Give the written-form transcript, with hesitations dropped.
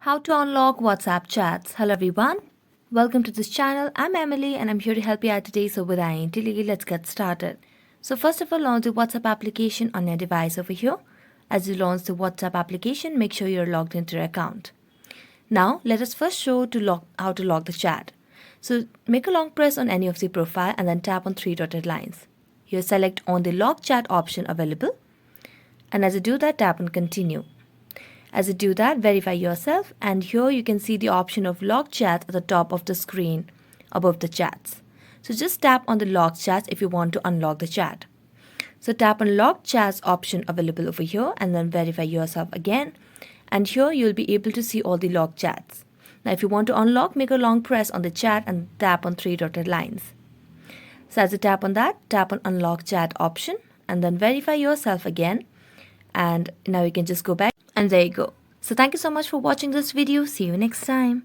How to unlock WhatsApp chats. Hello everyone. Welcome to this channel. I'm Emily and I'm here to help you out today. So without any delay, let's get started. So first of all, launch the WhatsApp application on your device over here. As you launch the WhatsApp application, make sure you're logged into your account. Now let us first show how to log the chat. So make a long press on any of the profile and then tap on three dotted lines. Here select on the log chat option available. And as you do that, tap on continue. As you do that, verify yourself, and here you can see the option of log chat at the top of the screen above the chats. So just tap on the log chats if you want to unlock the chat. So tap on log chats option available over here and then verify yourself again, and here you'll be able to see all the log chats. Now if you want to unlock, make a long press on the chat and tap on three dotted lines. So as you tap on that, tap on unlock chat option and then verify yourself again, and now you can just go back. And there you go. So thank you so much for watching this video. See you next time.